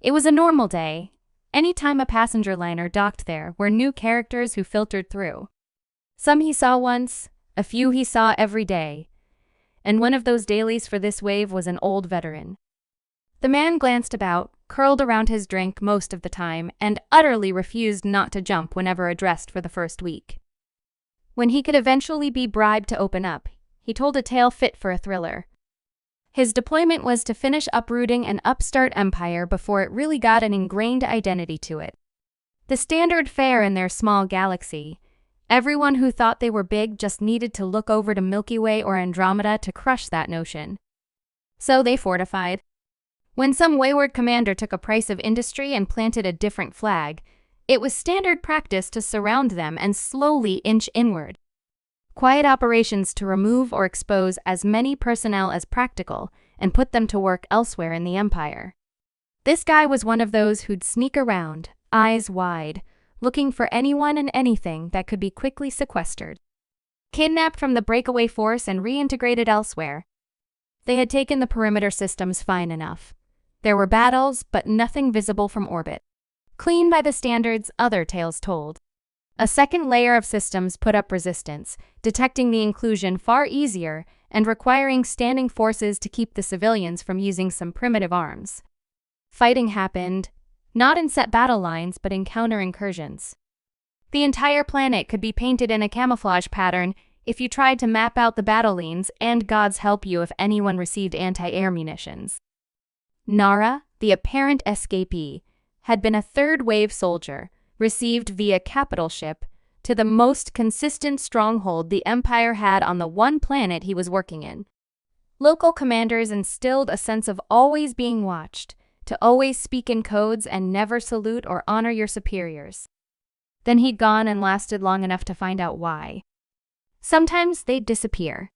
It was a normal day. Anytime a passenger liner docked there were new characters who filtered through. Some he saw once, a few he saw every day, and one of those dailies for this wave was an old veteran. The man glanced about, curled around his drink most of the time, and utterly refused not to jump whenever addressed for the first week. When he could eventually be bribed to open up, he told a tale fit for a thriller. His deployment was to finish uprooting an upstart empire before it really got an ingrained identity to it. The standard fare in their small galaxy. Everyone who thought they were big just needed to look over to Milky Way or Andromeda to crush that notion. So they fortified. When some wayward commander took a price of industry and planted a different flag, it was standard practice to surround them and slowly inch inward. Quiet operations to remove or expose as many personnel as practical and put them to work elsewhere in the Empire. This guy was one of those who'd sneak around, eyes wide, looking for anyone and anything that could be quickly sequestered. Kidnapped from the breakaway force and reintegrated elsewhere. They had taken the perimeter systems fine enough. There were battles, but nothing visible from orbit. Clean by the standards other tales told. A second layer of systems put up resistance, detecting the inclusion far easier and requiring standing forces to keep the civilians from using some primitive arms. Fighting happened, not in set battle lines but in counter incursions. The entire planet could be painted in a camouflage pattern if you tried to map out the battle lanes, and gods help you if anyone received anti-air munitions. Nara, the apparent escapee, had been a third-wave soldier, received via capital ship, to the most consistent stronghold the Empire had on the one planet he was working in. Local commanders instilled a sense of always being watched, to always speak in codes and never salute or honor your superiors. Then he'd gone and lasted long enough to find out why. Sometimes they'd disappear.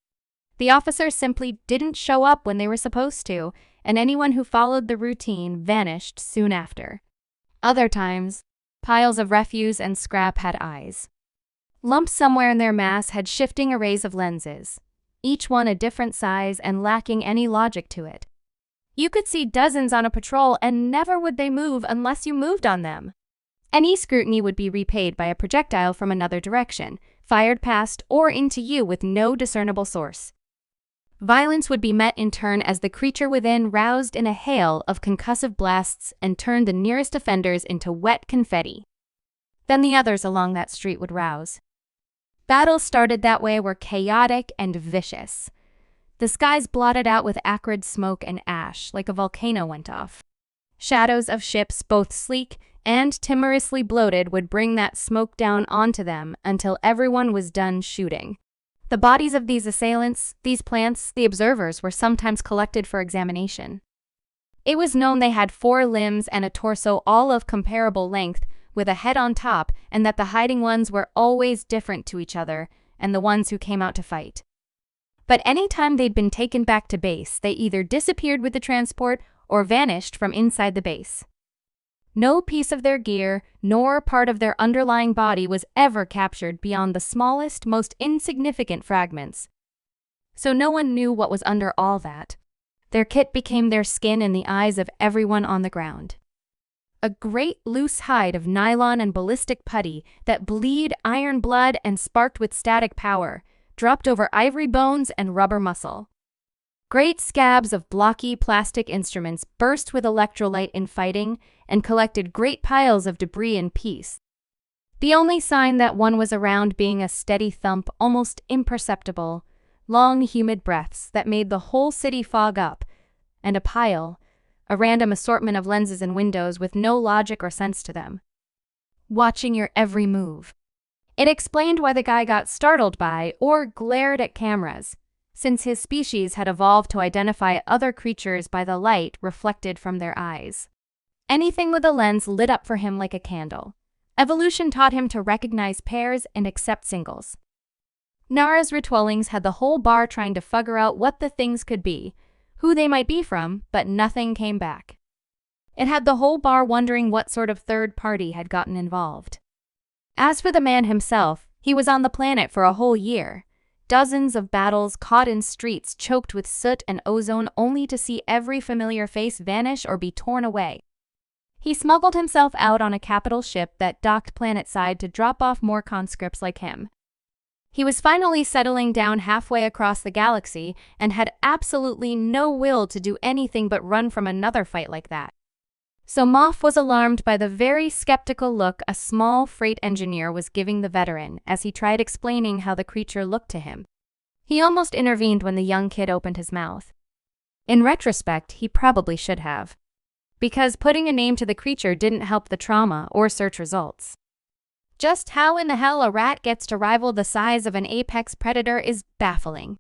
The officers simply didn't show up when they were supposed to, and anyone who followed the routine vanished soon after. Other times, piles of refuse and scrap had eyes. Lumps somewhere in their mass had shifting arrays of lenses, each one a different size and lacking any logic to it. You could see dozens on a patrol and never would they move unless you moved on them. Any scrutiny would be repaid by a projectile from another direction, fired past or into you with no discernible source. Violence would be met in turn as the creature within roused in a hail of concussive blasts and turned the nearest offenders into wet confetti. Then the others along that street would rouse. Battles started that way were chaotic and vicious. The skies blotted out with acrid smoke and ash like a volcano went off. Shadows of ships, both sleek and timorously bloated, would bring that smoke down onto them until everyone was done shooting. The bodies of these assailants, these plants, the observers, were sometimes collected for examination. It was known they had 4 limbs and a torso all of comparable length, with a head on top, and that the hiding ones were always different to each other and the ones who came out to fight. But any time they'd been taken back to base, they either disappeared with the transport or vanished from inside the base. No piece of their gear, nor part of their underlying body was ever captured beyond the smallest, most insignificant fragments. So no one knew what was under all that. Their kit became their skin in the eyes of everyone on the ground. A great loose hide of nylon and ballistic putty that bleed iron blood and sparked with static power, dropped over ivory bones and rubber muscle. Great scabs of blocky plastic instruments burst with electrolyte in fighting and collected great piles of debris in peace. The only sign that one was around being a steady thump, almost imperceptible, long humid breaths that made the whole city fog up, and a random assortment of lenses and windows with no logic or sense to them. Watching your every move. It explained why the guy got startled by or glared at cameras, since his species had evolved to identify other creatures by the light reflected from their eyes. Anything with a lens lit up for him like a candle. Evolution taught him to recognize pairs and accept singles. Nara's ritualings had the whole bar trying to figure out what the things could be, who they might be from, but nothing came back. It had the whole bar wondering what sort of third party had gotten involved. As for the man himself, he was on the planet for a whole year. Dozens of battles, caught in streets choked with soot and ozone, only to see every familiar face vanish or be torn away. He smuggled himself out on a capital ship that docked planetside to drop off more conscripts like him. He was finally settling down halfway across the galaxy and had absolutely no will to do anything but run from another fight like that. So Moff was alarmed by the very skeptical look a small freight engineer was giving the veteran as he tried explaining how the creature looked to him. He almost intervened when the young kid opened his mouth. In retrospect, he probably should have, because putting a name to the creature didn't help the trauma or search results. Just how in the hell a rat gets to rival the size of an apex predator is baffling.